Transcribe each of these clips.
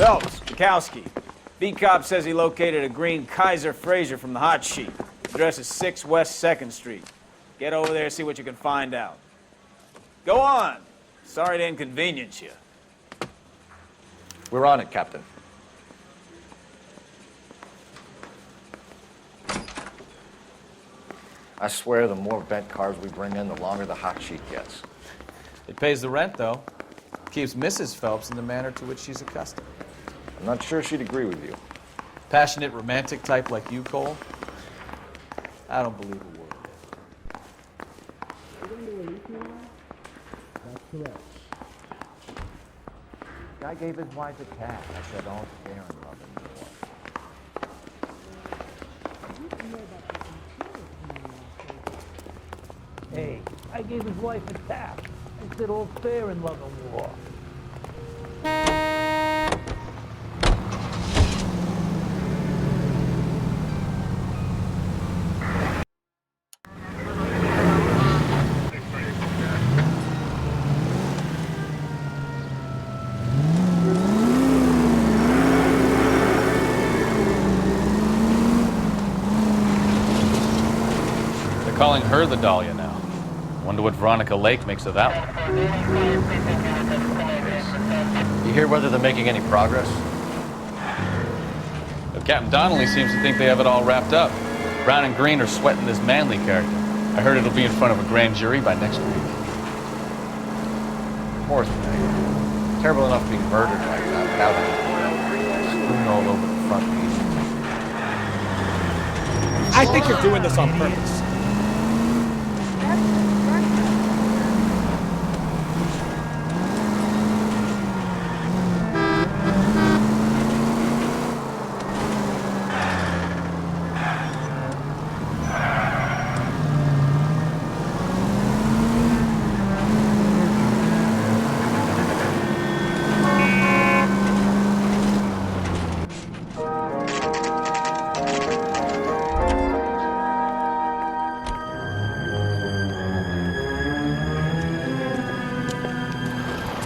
Phelps, Bukowski. B-Cop says he located a green Kaiser Fraser from the hot sheet. Address is 6 West 2nd Street. Get over there and see what you can find out. Go on. Sorry to inconvenience you. We're on it, Captain. I swear the more bent cars we bring in, the longer the hot sheet gets. It pays the rent, though. Keeps Mrs. Phelps in the manner to which she's accustomed. I'm not sure she'd agree with you. Passionate, romantic type like you, Cole? I don't believe a word. That's correct. Guy gave his wife a tap. I said, "All fair and love and war." Hey, I gave his wife a tap. I said all fair in love and war. They're calling her the Dahlia now. Wonder what Veronica Lake makes of that one. You hear whether they're making any progress? But Captain Donnelly seems to think they have it all wrapped up. Brown and Green are sweating this Manley character. I heard it'll be in front of a grand jury by next week. Poor thing. Terrible enough being murdered like that without anything. Strewn all over the front page. I think you're doing this on purpose.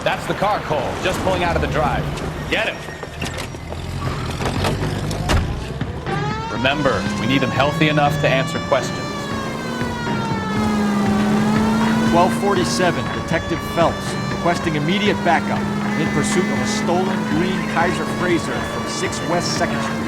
That's the car, Cole. Just pulling out of the drive. Get him. Remember, we need him healthy enough to answer questions. 1247, Detective Phelps, requesting immediate backup in pursuit of a stolen green Kaiser Fraser from 6 West 2nd Street.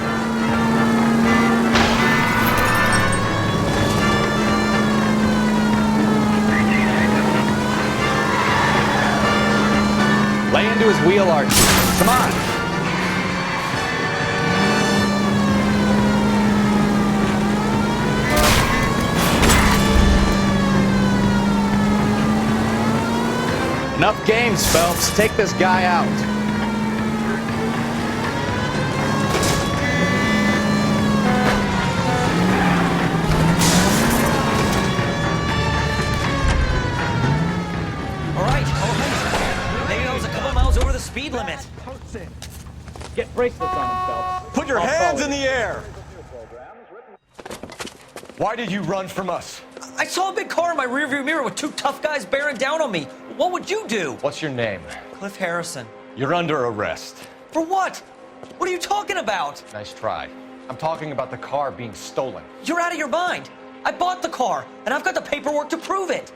Lay into his wheel arch. Come on. Enough games, Phelps. Take this guy out. Speed limit. Get bracelets on him, Phelps. Put your hands in the air! Why did you run from us? I saw a big car in my rearview mirror with 2 tough guys bearing down on me. What would you do? What's your name? Cliff Harrison. You're under arrest. For what? What are you talking about? Nice try. I'm talking about the car being stolen. You're out of your mind. I bought the car, and I've got the paperwork to prove it.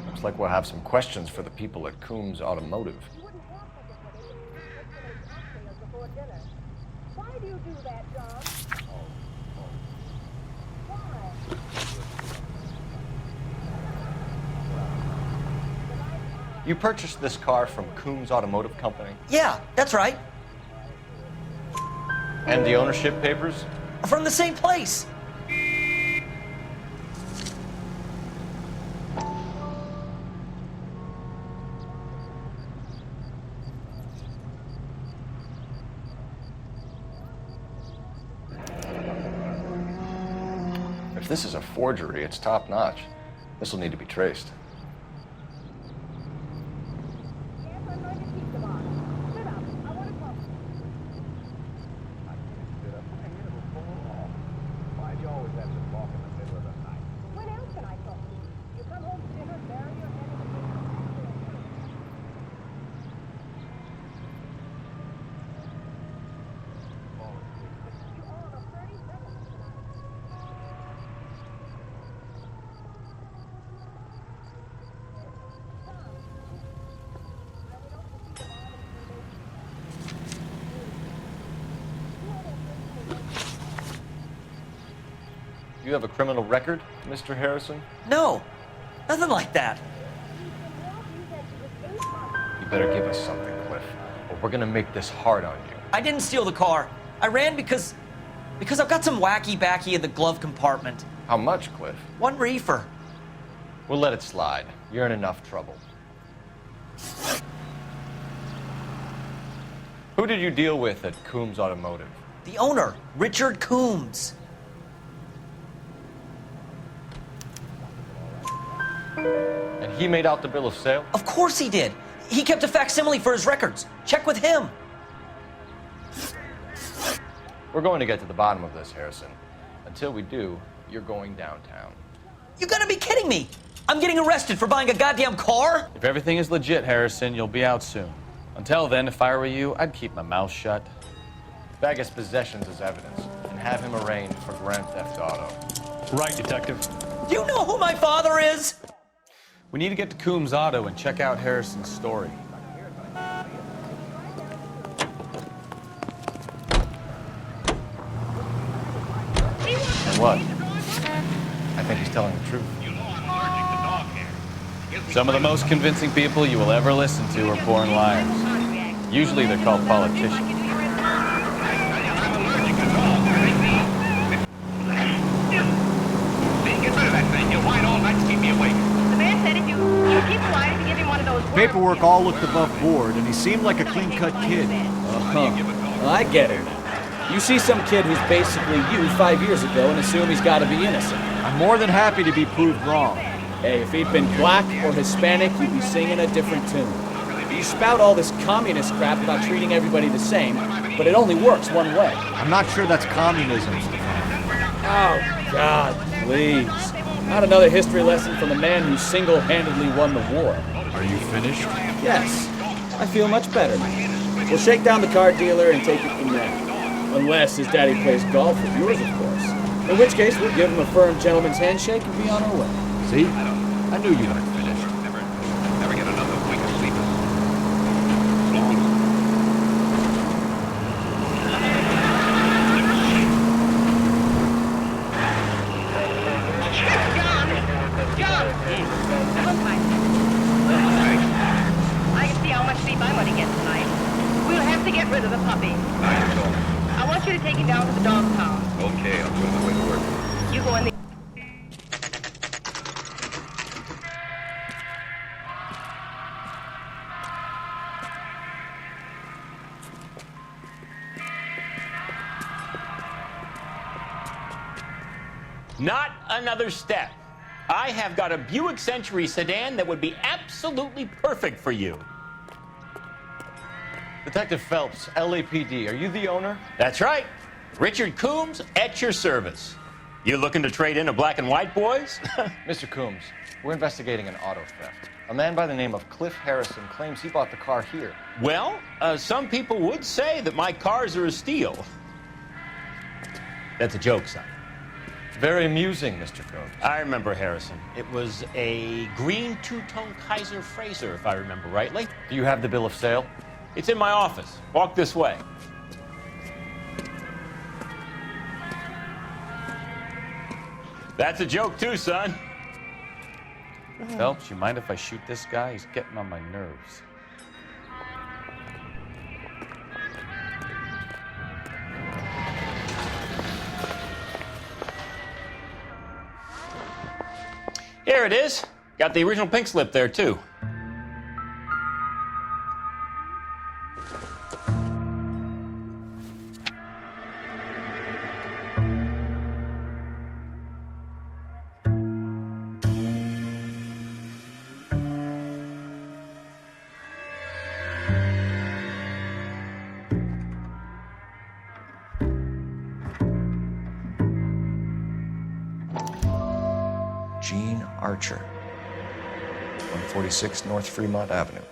Looks like we'll have some questions for the people at Coombs Automotive. Why do you do that, John? Why? You purchased this car from Coombs Automotive Company? Yeah, that's right. And the ownership papers? From the same place. If this is a forgery, it's top-notch. This will need to be traced. Yes, I'm going to keep them on. Sit up. I want to talk to you. Why'd you always have to walk in the middle of the night? When else can I talk to you? You come home to dinner, bury your head in the kitchen. You are on a 30-second. You have a criminal record, Mr. Harrison? No, nothing like that. You better give us something, Cliff, or we're gonna make this hard on you. I didn't steal the car. I ran because I've got some wacky backy in the glove compartment. How much, Cliff? 1 reefer. We'll let it slide. You're in enough trouble. Who did you deal with at Coombs Automotive? The owner, Richard Coombs. And he made out the bill of sale? Of course he did. He kept a facsimile for his records. Check with him. We're going to get to the bottom of this, Harrison. Until we do, you're going downtown. You gotta be kidding me. I'm getting arrested for buying a goddamn car? If everything is legit, Harrison, you'll be out soon. Until then, if I were you, I'd keep my mouth shut. Bag his possessions as evidence and have him arraigned for grand theft auto. Right, Detective. Do you know who my father is? We need to get to Coombs Auto and check out Harrison's story. And what? I think he's telling the truth. Some of the most convincing people you will ever listen to are born liars. Usually they're called politicians. Paperwork all looked above board, and he seemed like a clean-cut kid. Well, I get it. You see some kid who's basically you 5 years ago and assume he's got to be innocent. I'm more than happy to be proved wrong. Hey, if he'd been black or Hispanic, you'd be singing a different tune. You spout all this communist crap about treating everybody the same, but it only works one way. I'm not sure that's communism, Stefan. Oh, God, please. Not another history lesson from the man who single-handedly won the war. Are you finished? Yes, I feel much better now. We'll shake down the car dealer and take it from there. Unless his daddy plays golf with yours, of course. In which case, we'll give him a firm gentleman's handshake and be on our way. See? I knew you weren't finished. Never get another wink of sleep. John! Come on. I can see how much sleep I'm going to get tonight. We'll have to get rid of the puppy. I want you to take him down to the dog pound. Okay, I'll put him away to work. You go in the... Not another step. I have got a Buick Century sedan that would be absolutely perfect for you. Detective Phelps, LAPD, are you the owner? That's right. Richard Coombs at your service. You looking to trade in a black and white, boys? Mr. Coombs, we're investigating an auto theft. A man by the name of Cliff Harrison claims he bought the car here. Well, some people would say that my cars are a steal. That's a joke, son. Very amusing, Mr. Coombs. I remember Harrison. It was a green two-tone Kaiser Frazer, if I remember rightly. Do you have the bill of sale? It's in my office. Walk this way. That's a joke too, son. Phelps, you mind if I shoot this guy? He's getting on my nerves. Here it is. Got the original pink slip there, too. Gene Archer, 146 North Fremont Avenue.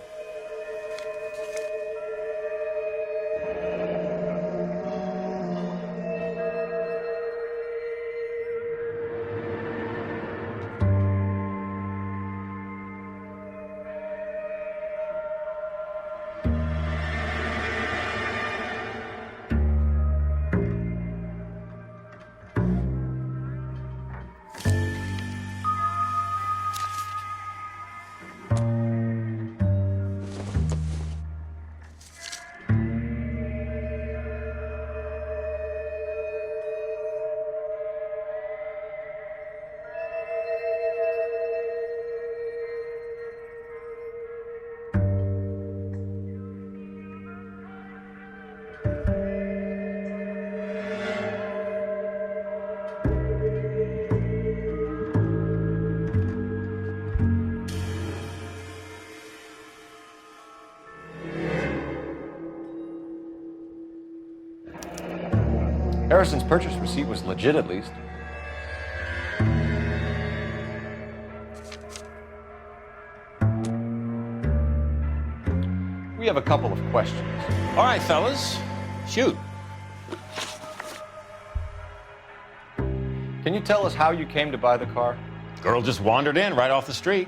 Harrison's purchase receipt was legit, at least. We have a couple of questions. All right, fellas. Shoot. Can you tell us how you came to buy the car? Girl just wandered in right off the street.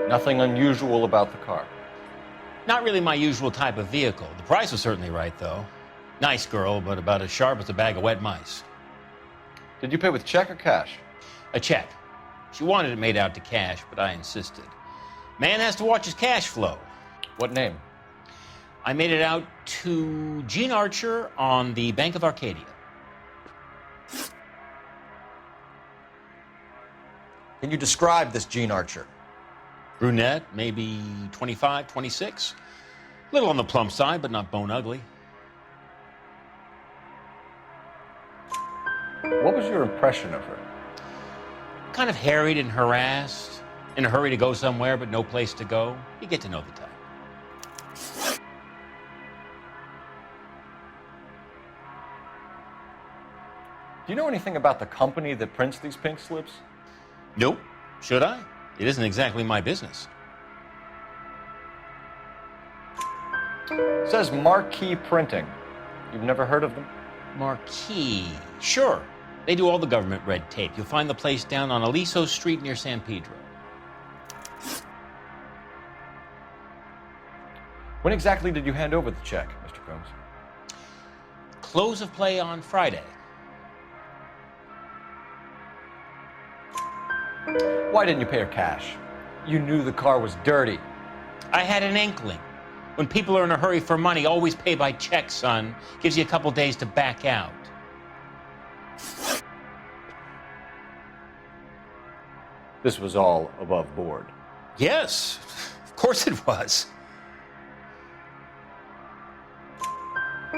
Nothing unusual about the car. Not really my usual type of vehicle. The price was certainly right, though. Nice girl, but about as sharp as a bag of wet mice. Did you pay with check or cash? A check. She wanted it made out to cash, but I insisted. Man has to watch his cash flow. What name? I made it out to Gene Archer on the Bank of Arcadia. Can you describe this Gene Archer? Brunette, maybe 25, 26. Little on the plump side, but not bone ugly. What was your impression of her? Kind of harried and harassed. In a hurry to go somewhere, but no place to go. You get to know the type. Do you know anything about the company that prints these pink slips? Nope. Should I? It isn't exactly my business. It says Marquee Printing. You've never heard of them? Marquee. Sure. They do all the government red tape. You'll find the place down on Aliso Street near San Pedro. When exactly did you hand over the check, Mr. Combs? Close of play on Friday. Why didn't you pay her cash? You knew the car was dirty. I had an inkling. When people are in a hurry for money, always pay by check, son. Gives you a couple days to back out. This was all above board. Yes, of course it was.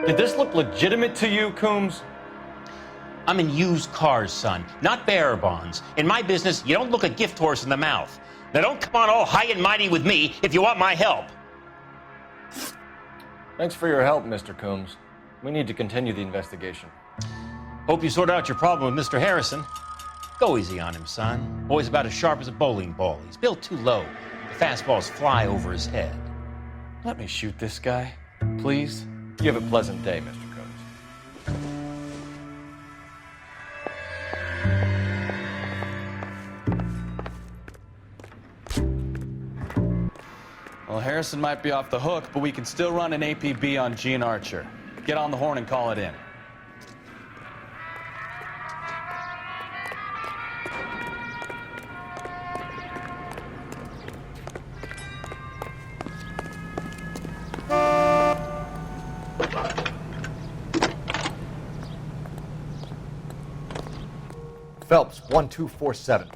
Did this look legitimate to you, Coombs? I'm in used cars, son, not bearer bonds. In my business, you don't look a gift horse in the mouth. Now don't come on all high and mighty with me if you want my help. Thanks for your help, Mr. Coombs. We need to continue the investigation. Hope you sort out your problem with Mr. Harrison. Go easy on him, son. Boy's about as sharp as a bowling ball. He's built too low. The fastballs fly over his head. Let me shoot this guy, please. You have a pleasant day, Mr. Combs. Well, Harrison might be off the hook, but we can still run an APB on Gene Archer. Get on the horn and call it in. Phelps, 1247.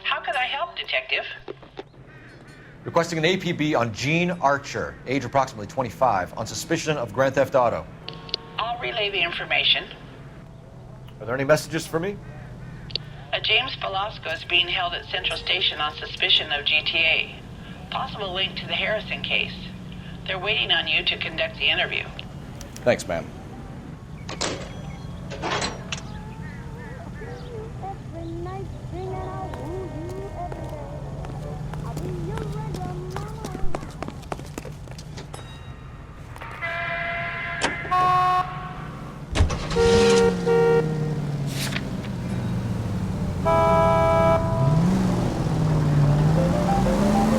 How can I help, Detective? Requesting an APB on Gene Archer, age approximately 25, on suspicion of grand theft auto. I'll relay the information. Are there any messages for me? A James Velasco is being held at Central Station on suspicion of GTA. Possible link to the Harrison case. They're waiting on you to conduct the interview. Thanks, ma'am.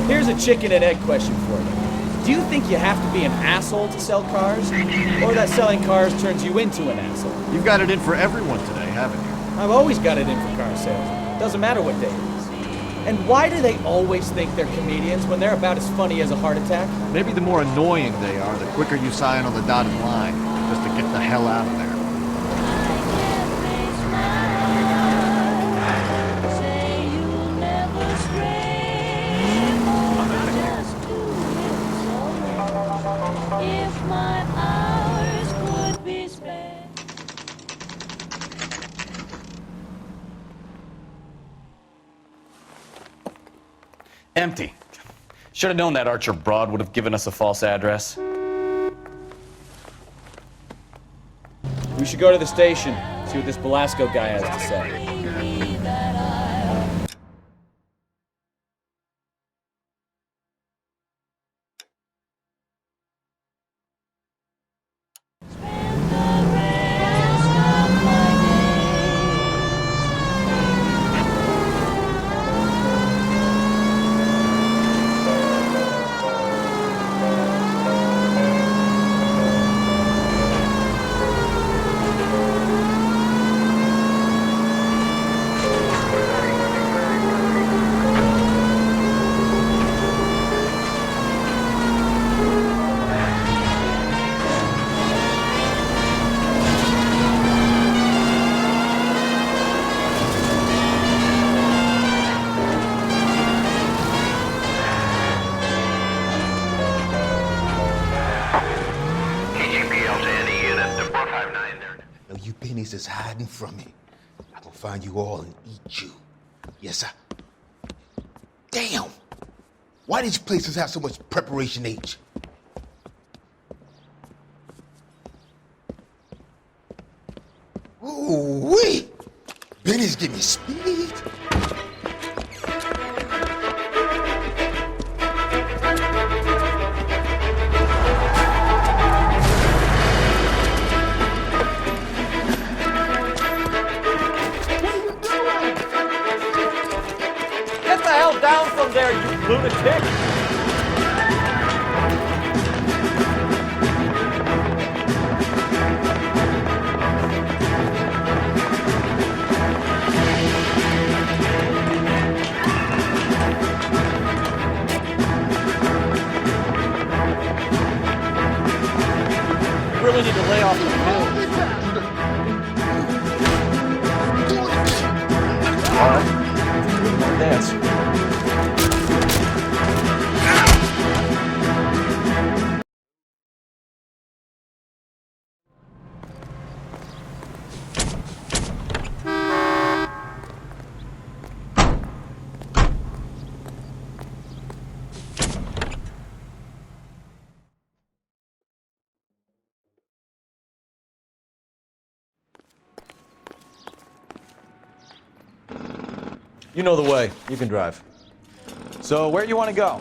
Here's a chicken and egg question for you. Do you think you have to be an asshole to sell cars? Or that selling cars turns you into an asshole? You've got it in for everyone today, haven't you? I've always got it in for car sales. Doesn't matter what day it is. And why do they always think they're comedians when they're about as funny as a heart attack? Maybe the more annoying they are, the quicker you sign on the dotted line, just to get the hell out of there. Empty. Should have known that Archer broad would have given us a false address. We should go to the station, see what this Velasco guy has to say. Is hiding from me. I will find you all and eat you. Yes, sir. Damn! Why these places have so much preparation H? Ooh-wee! Benny's giving me speed. Down from there, you lunatic! You really need to lay off the pills. All right. Dance. You know the way. You can drive. So, where do you want to go?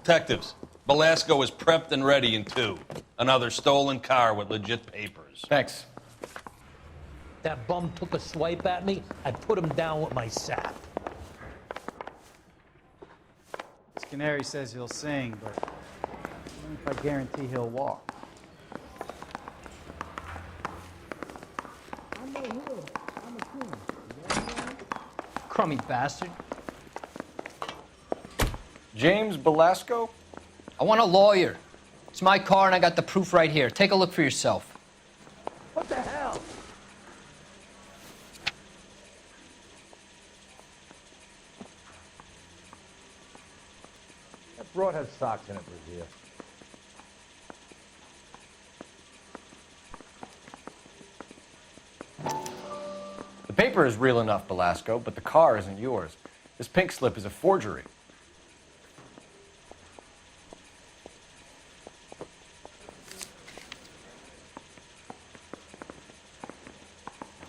Detectives, Velasco is prepped and ready in 2. Another stolen car with legit papers. Thanks. That bum took a swipe at me, I put him down with my sap. Canary says he'll sing, but I don't know if I guarantee he'll walk. Crummy bastard. James Belasco? I want a lawyer. It's my car and I got the proof right here. Take a look for yourself. What the hell? That broad has socks in it, Brazil. The paper is real enough, Belasco, but the car isn't yours. This pink slip is a forgery.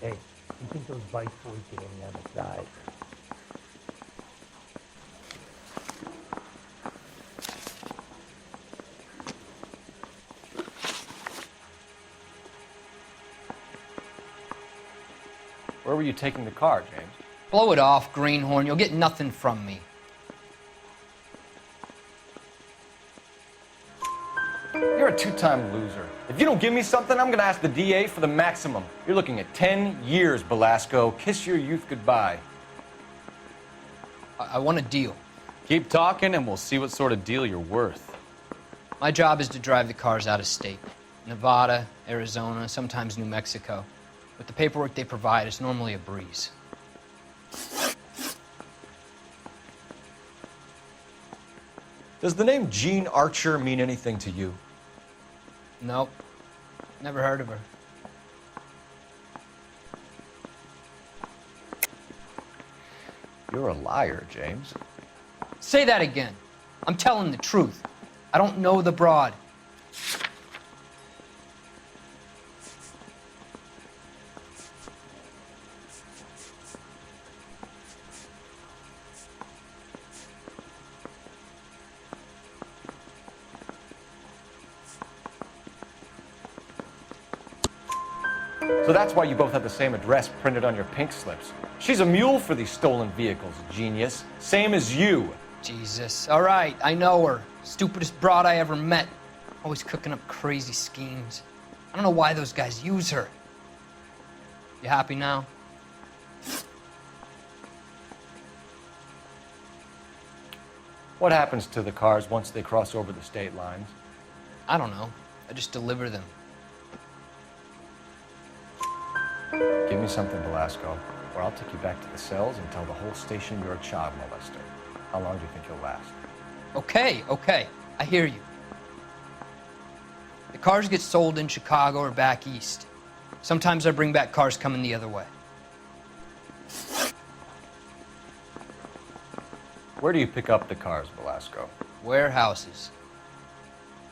Hey, you think those bike boys get on the other side? Where were you taking the car, James? Blow it off, greenhorn. You'll get nothing from me. You're a two-time loser. If you don't give me something, I'm gonna ask the DA for the maximum. You're looking at 10 years, Belasco. Kiss your youth goodbye. I want a deal. Keep talking and we'll see what sort of deal you're worth. My job is to drive the cars out of state. Nevada, Arizona, sometimes New Mexico. With the paperwork they provide, it's normally a breeze. Does the name Jean Archer mean anything to you? Nope. Never heard of her. You're a liar, James. Say that again. I'm telling the truth. I don't know the broad. So that's why you both have the same address printed on your pink slips. She's a mule for these stolen vehicles, genius. Same as you. Jesus. All right, I know her. Stupidest broad I ever met. Always cooking up crazy schemes. I don't know why those guys use her. You happy now? What happens to the cars once they cross over the state lines? I don't know. I just deliver them. Give me something, Belasco, or I'll take you back to the cells and tell the whole station you're a child molester. How long do you think you'll last? Okay. I hear you. The cars get sold in Chicago or back east. Sometimes I bring back cars coming the other way. Where do you pick up the cars, Belasco? Warehouses.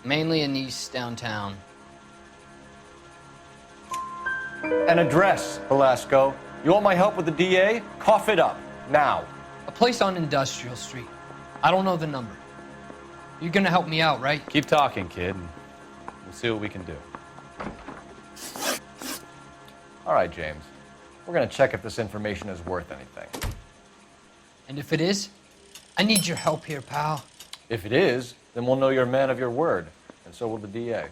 Mainly in East downtown. An address, Belasco. You want my help with the DA? Cough it up, now. A place on Industrial Street. I don't know the number. You're gonna help me out, right? Keep talking, kid, and we'll see what we can do. All right, James. We're gonna check if this information is worth anything. And if it is, I need your help here, pal. If it is, then we'll know you're a man of your word, and so will the DA.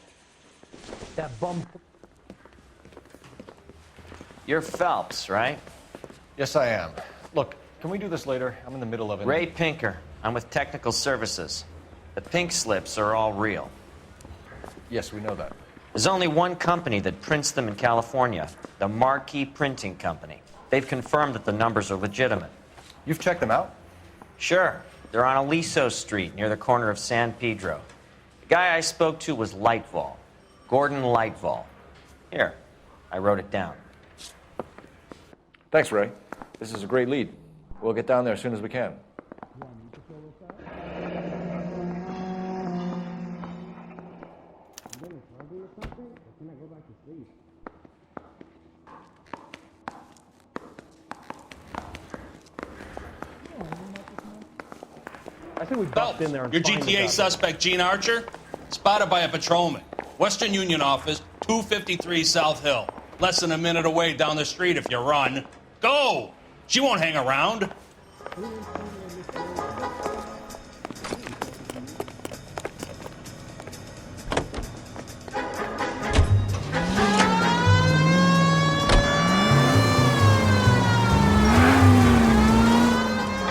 That bum. You're Phelps, right? Yes, I am. Look, can we do this later? I'm in the middle of it. Ray Pinker. I'm with Technical Services. The pink slips are all real. Yes, we know that. There's only one company that prints them in California, the Marquee Printing Company. They've confirmed that the numbers are legitimate. You've checked them out? Sure. They're on Aliso Street, near the corner of San Pedro. The guy I spoke to was Lightval. Gordon Lightval. Here, I wrote it down. Thanks, Ray. This is a great lead. We'll get down there as soon as we can. I think we bumped in there and Your find the GTA guy. suspect, Gene Archer, spotted by a patrolman. Western Union office, 253 South Hill. Less than a minute away down the street if you run. Go! She won't hang around.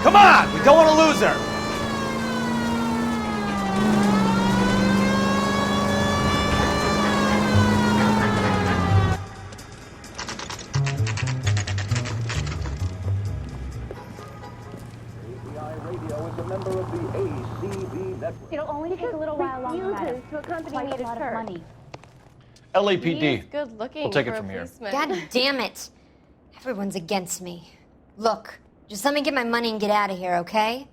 Come on! We don't want to lose her! It'll only take a little while longer, madam. To accompany me to church. LAPD. Good looking. We'll take it from here. God damn it. Everyone's against me. Look, just let me get my money and get out of here, okay?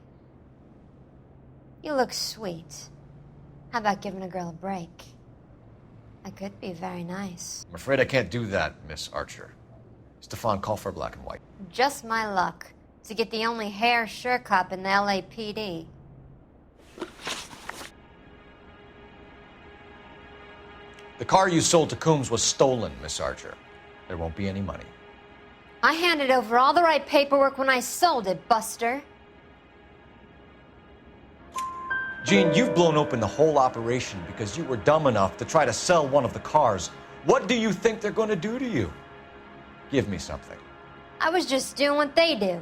You look sweet. How about giving a girl a break? That could be very nice. I'm afraid I can't do that, Miss Archer. Stefan, call for black and white. Just my luck to get the only hair sure cop in the LAPD. The car you sold to Coombs was stolen, Miss Archer. There won't be any money. I handed over all the right paperwork when I sold it, Buster. Gene, you've blown open the whole operation because you were dumb enough to try to sell one of the cars. What do you think they're going to do to you? Give me something. I was just doing what they do.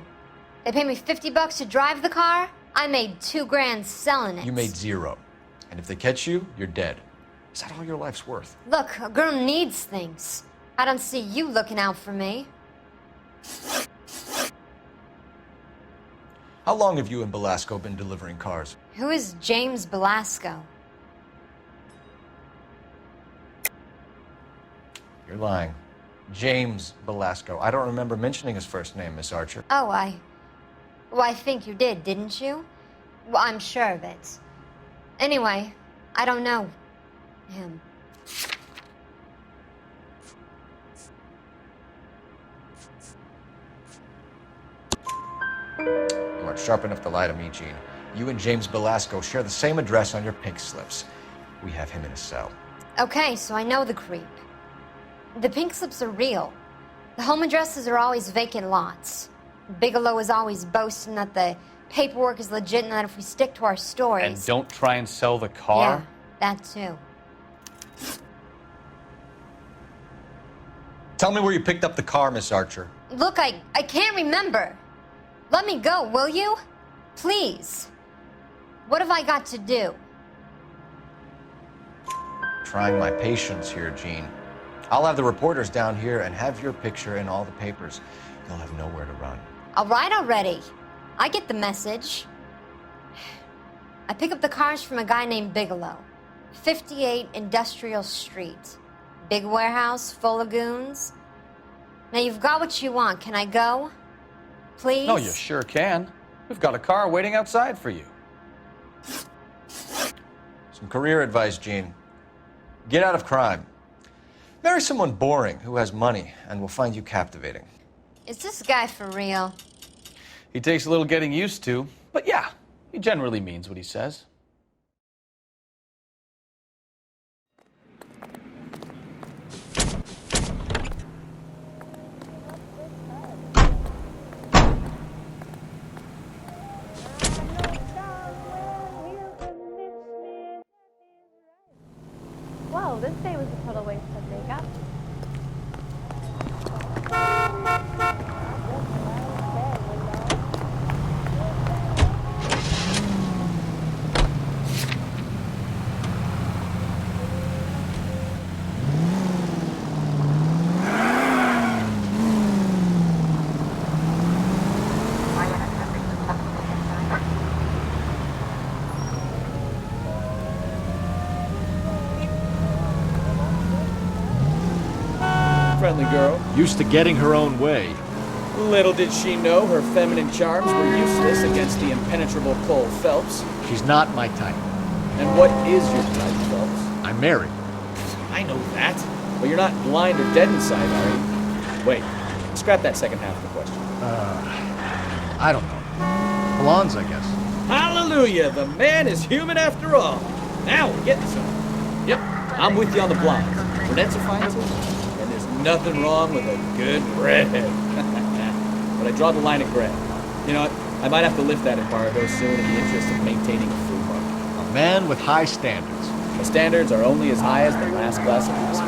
They paid me $50 to drive the car. I made $2 grand selling it. You made zero. And if they catch you, you're dead. Is that all your life's worth? Look, a girl needs things. I don't see you looking out for me. How long have you and Belasco been delivering cars? Who is James Belasco? You're lying. James Belasco. I don't remember mentioning his first name, Miss Archer. Oh, Well, I think you did, didn't you? Well, I'm sure of it. Anyway, I don't know him. You aren't sharp enough to lie to me, Gene. You and James Belasco share the same address on your pink slips. We have him in a cell. Okay, so I know the creep. The pink slips are real. The home addresses are always vacant lots. Bigelow is always boasting that the paperwork is legit and that if we stick to our stories... And don't try and sell the car? Yeah, that too. Tell me where you picked up the car, Miss Archer. Look, I can't remember. Let me go, will you? Please. What have I got to do? Trying my patience here, Gene. I'll have the reporters down here and have your picture in all the papers. You'll have nowhere to run. All right already. I get the message. I pick up the cars from a guy named Bigelow. 58 Industrial Street. Big warehouse full of goons. Now you've got what you want. Can I go? Please? No, you sure can. We've got a car waiting outside for you. Some career advice, Gene. Get out of crime. Marry someone boring who has money and will find you captivating. Is this guy for real? He takes a little getting used to, but yeah, he generally means what he says. Whoa, this day was a total waste of makeup. Friendly girl. Used to getting her own way. Little did she know her feminine charms were useless against the impenetrable Cole Phelps. She's not my type. And what is your type, Phelps? I'm married. I know that. But you're not blind or dead inside, are you? Wait, scrap that second half of the question. I don't know. Blondes, I guess. Hallelujah! The man is human after all. Now we're getting somewhere. Yep, I'm with you on the blondes. Brunettes are fine too. And there's nothing wrong with a good redhead. But I draw the line at gray. You know what? I might have to lift that embargo soon in the interest of maintaining a free market. A man with high standards. The standards are only as high as the last glass of whiskey.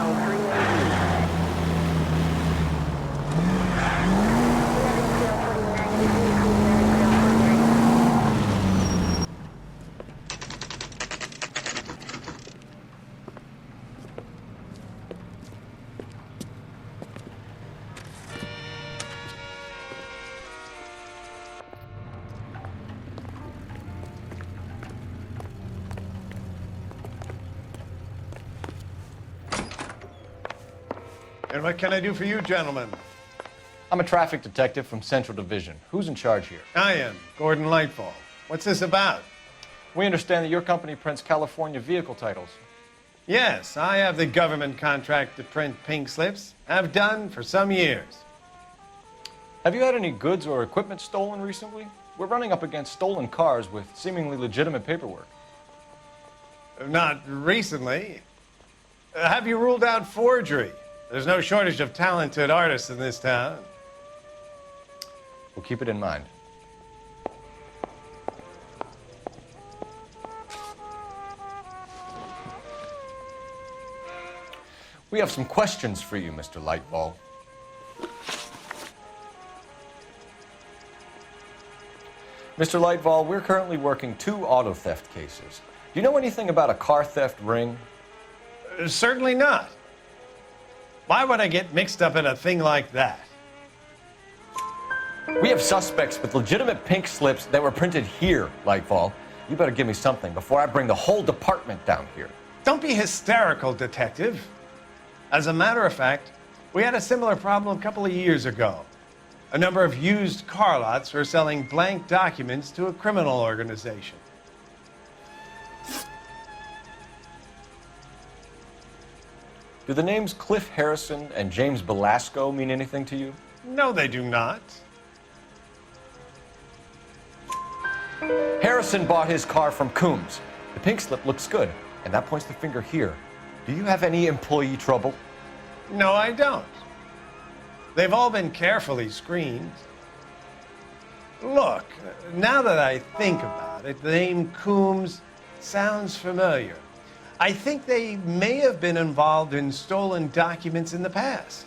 And what can I do for you, gentlemen? I'm a traffic detective from Central Division. Who's in charge here? I am, Gordon Lightfall. What's this about? We understand that your company prints California vehicle titles. Yes, I have the government contract to print pink slips. I've done for some years. Have you had any goods or equipment stolen recently? We're running up against stolen cars with seemingly legitimate paperwork. Not recently. Have you ruled out forgery? There's no shortage of talented artists in this town. We'll keep it in mind. We have some questions for you, Mr. Lightfall. Mr. Lightfall, we're currently working 2 auto theft cases. Do you know anything about a car theft ring? Certainly not. Why would I get mixed up in a thing like that? We have suspects with legitimate pink slips that were printed here, Lightfall. You better give me something before I bring the whole department down here. Don't be hysterical, Detective. As a matter of fact, we had a similar problem a couple of years ago. A number of used car lots were selling blank documents to a criminal organization. Do the names Cliff Harrison and James Belasco mean anything to you? No, they do not. Harrison bought his car from Coombs. The pink slip looks good, and that points the finger here. Do you have any employee trouble? No, I don't. They've all been carefully screened. Look, now that I think about it, the name Coombs sounds familiar. I think they may have been involved in stolen documents in the past.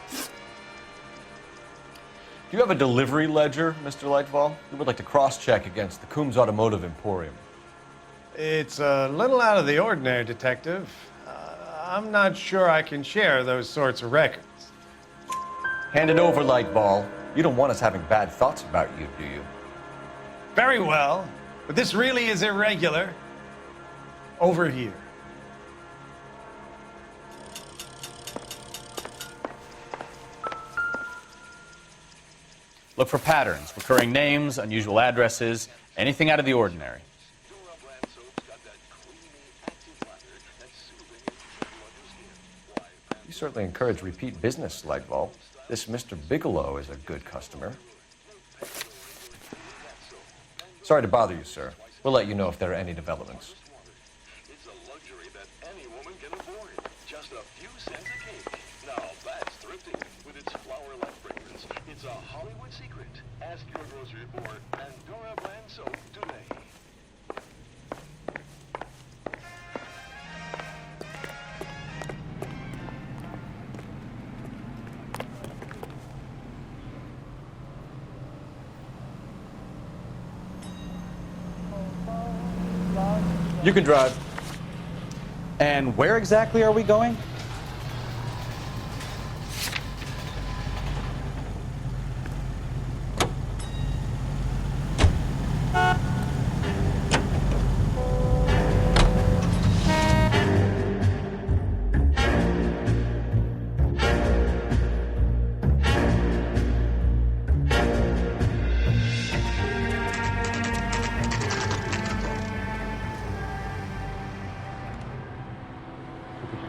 Do you have a delivery ledger, Mr. Lightfall? We would like to cross-check against the Coombs Automotive Emporium. It's a little out of the ordinary, Detective. I'm not sure I can share those sorts of records. Hand it over, Lightfall. You don't want us having bad thoughts about you, do you? Very well, but this really is irregular. Over here. Look for patterns, recurring names, unusual addresses, anything out of the ordinary. You certainly encourage repeat business, Lightfall. This Mr. Bigelow is a good customer. Sorry to bother you, sir. We'll let you know if there are any developments. It's a luxury that any woman can afford. Just a few cents a cake. Now that's thrifting with its flower-like fragrance. It's a Hollywood secret. Ask your grocery or Pandora brand soap today. You can drive. And where exactly are we going?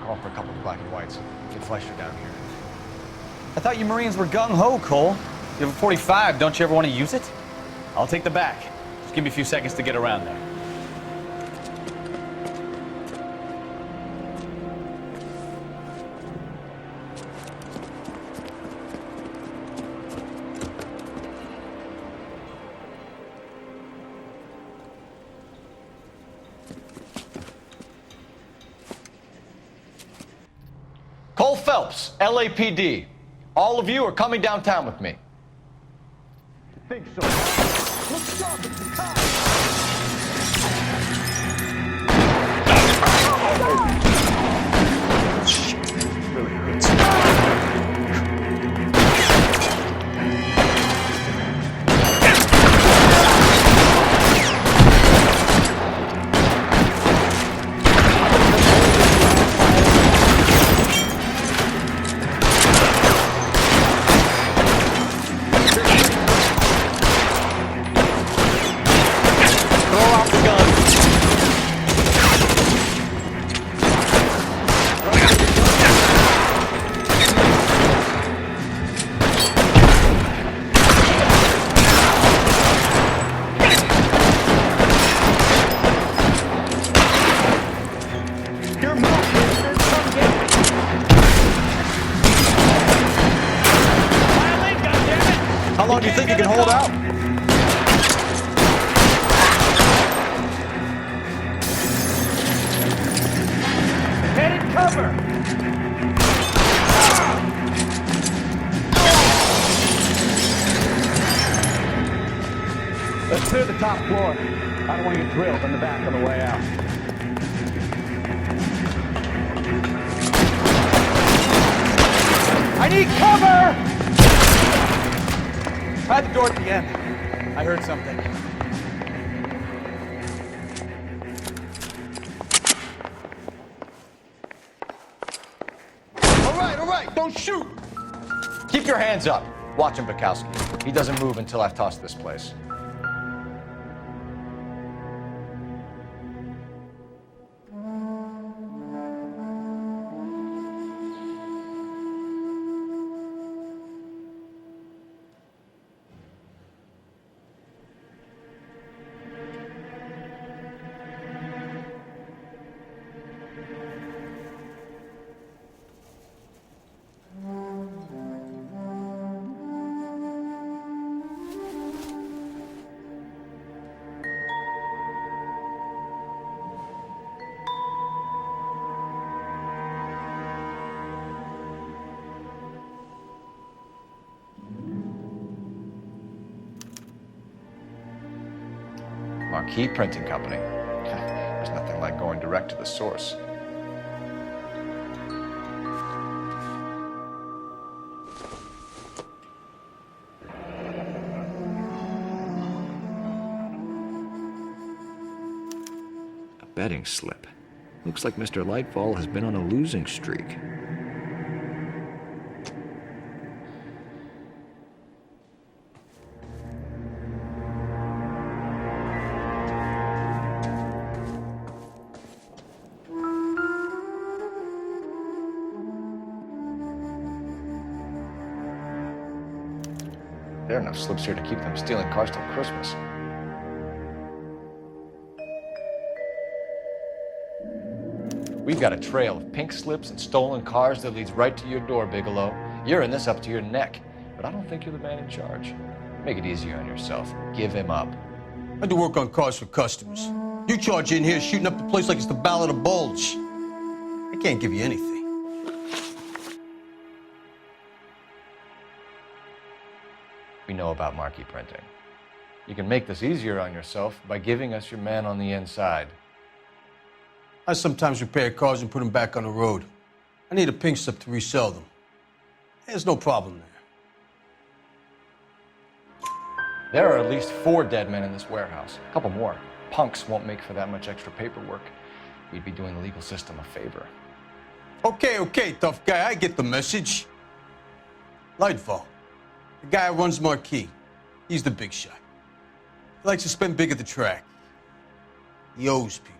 Call for a couple of black and whites. Get Fleischer down here. I thought you Marines were gung-ho, Cole. You have a 45, don't you ever want to use it? I'll take the back. Just give me a few seconds to get around there. Cole Phelps, LAPD. All of you are coming downtown with me. Think so. Look sharp. Really hurts. How long do you think you can hold out? Head in cover! Let's clear the top floor. I don't want to get drilled in the back on the way out. I need cover! I had the door at the end. I heard something. All right, don't shoot! Keep your hands up. Watch him, Bukowski. He doesn't move until I've tossed this place. Marquee Printing Company. There's nothing like going direct to the source. A betting slip. Looks like Mr. Lightfall has been on a losing streak. There are enough slips here to keep them stealing cars till Christmas. We've got a trail of pink slips and stolen cars that leads right to your door, Bigelow. You're in this up to your neck, but I don't think you're the man in charge. Make it easier on yourself. Give him up. I do work on cars for customers. You charge in here shooting up the place like it's the Ballad of Bulge. I can't give you anything. We know about marquee printing. You can make this easier on yourself by giving us your man on the inside. I sometimes repair cars and put them back on the road. I need a pink slip to resell them. There's no problem there. There are at least 4 dead men in this warehouse. A couple more. Punks won't make for that much extra paperwork. We'd be doing the legal system a favor. Okay, tough guy, I get the message. Lightfall, the guy who runs Marquee. He's the big shot. He likes to spend big at the track. He owes people.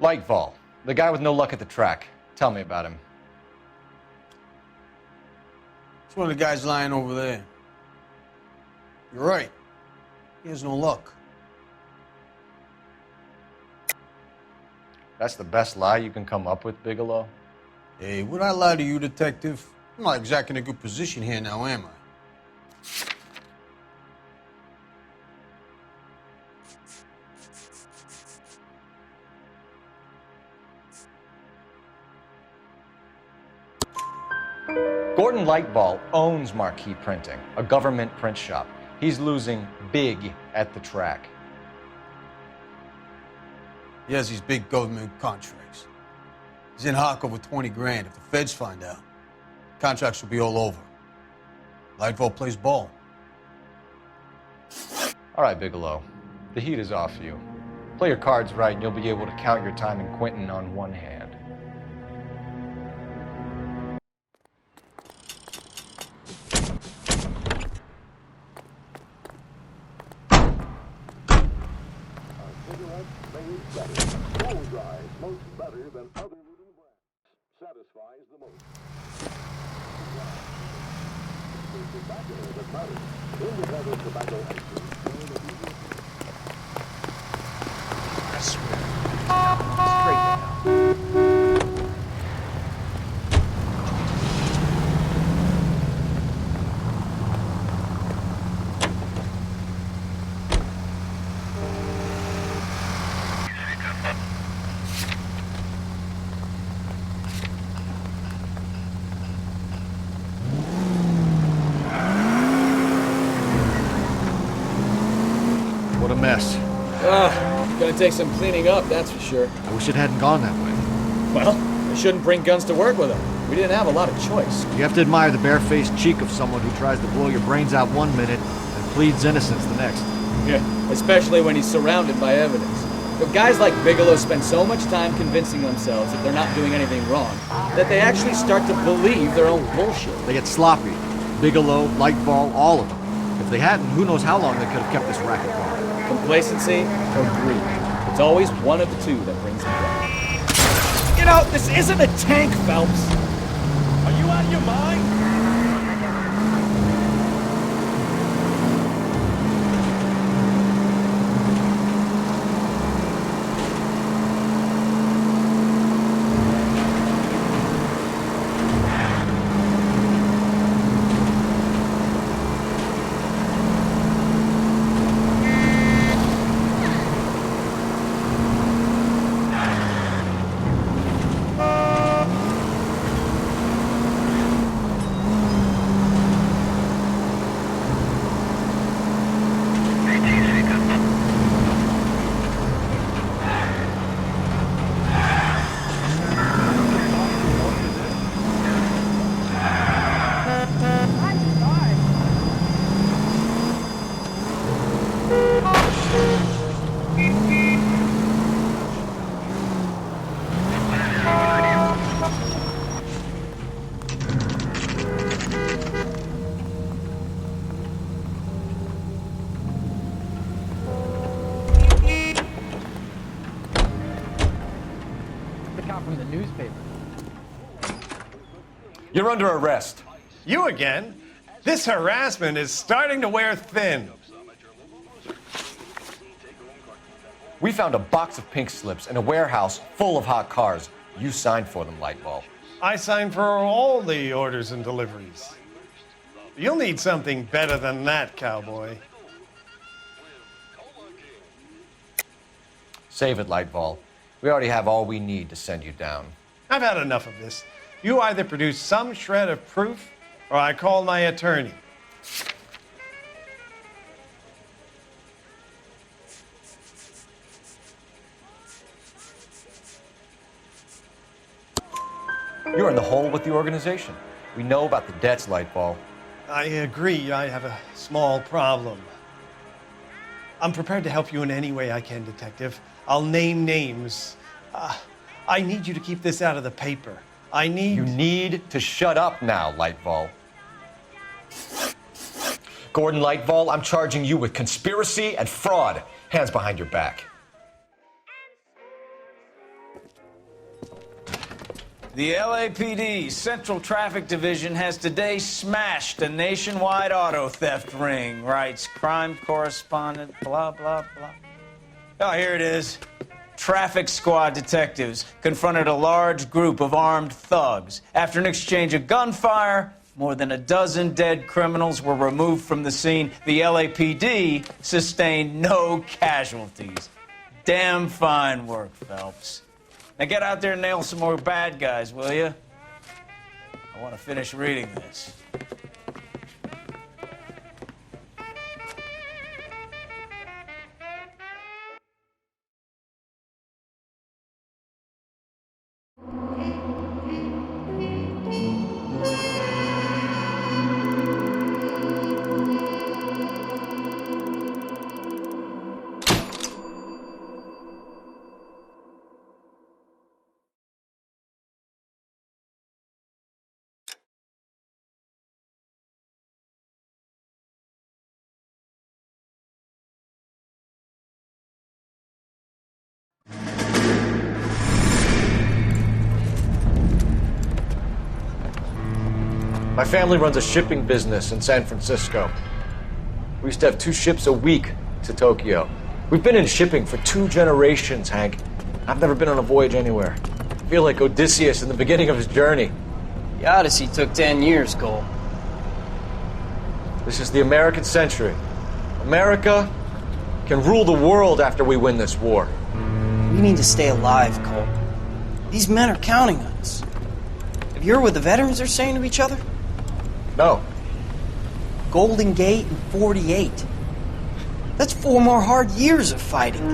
Lightfall, the guy with no luck at the track. Tell me about him. It's one of the guys lying over there. You're right. He has no luck. That's the best lie you can come up with, Bigelow? Hey, would I lie to you, detective? I'm not exactly in a good position here now, am I? Gordon Lightball owns Marquee Printing, a government print shop. He's losing big at the track. He has these big government contracts. He's in hock over 20 grand. If the feds find out, contracts will be all over. Lightball plays ball. All right, Bigelow. The heat is off you. Play your cards right and you'll be able to count your time in Quentin on one hand. Satisfies the most. Independent tobacco I swear. Straight down. What a mess. Gonna take some cleaning up, that's for sure. I wish it hadn't gone that way. Well, they shouldn't bring guns to work with them. We didn't have a lot of choice. You have to admire the barefaced cheek of someone who tries to blow your brains out one minute and pleads innocence the next. Yeah, especially when he's surrounded by evidence. But guys like Bigelow spend so much time convincing themselves that they're not doing anything wrong, that they actually start to believe their own bullshit. They get sloppy. Bigelow, Lightball, all of them. If they hadn't, who knows how long they could have kept this racket going. Complacency or greed. It's always one of the two that brings them down. You know, this isn't a tank, Phelps. Are you out of your mind? From the newspaper. You're under arrest. You again? This harassment is starting to wear thin. We found a box of pink slips in a warehouse full of hot cars. You signed for them, Lightball. I signed for all the orders and deliveries. You'll need something better than that, cowboy. Save it, Lightball. We already have all we need to send you down. I've had enough of this. You either produce some shred of proof, or I call my attorney. You're in the hole with the organization. We know about the debts, Lightball. I agree. I have a small problem. I'm prepared to help you in any way I can, Detective. I'll name names. I need you to keep this out of the paper. You need to shut up now, Lightball. Gordon Lightball, I'm charging you with conspiracy and fraud. Hands behind your back. The LAPD Central Traffic Division has today smashed a nationwide auto theft ring, writes crime correspondent, blah, blah, blah. Oh, here it is. Traffic squad detectives confronted a large group of armed thugs. After an exchange of gunfire, more than a dozen dead criminals were removed from the scene. The LAPD sustained no casualties. Damn fine work, Phelps. Now get out there and nail some more bad guys, will you? I want to finish reading this. My family runs a shipping business in San Francisco. We used to have 2 ships a week to Tokyo. We've been in shipping for 2 generations, Hank. I've never been on a voyage anywhere. I feel like Odysseus in the beginning of his journey. The Odyssey took 10 years, Cole. This is the American century. America can rule the world after we win this war. We need to stay alive, Cole. These men are counting on us. Have you heard what the veterans are saying to each other? No. Golden Gate and 48. That's 4 more hard years of fighting.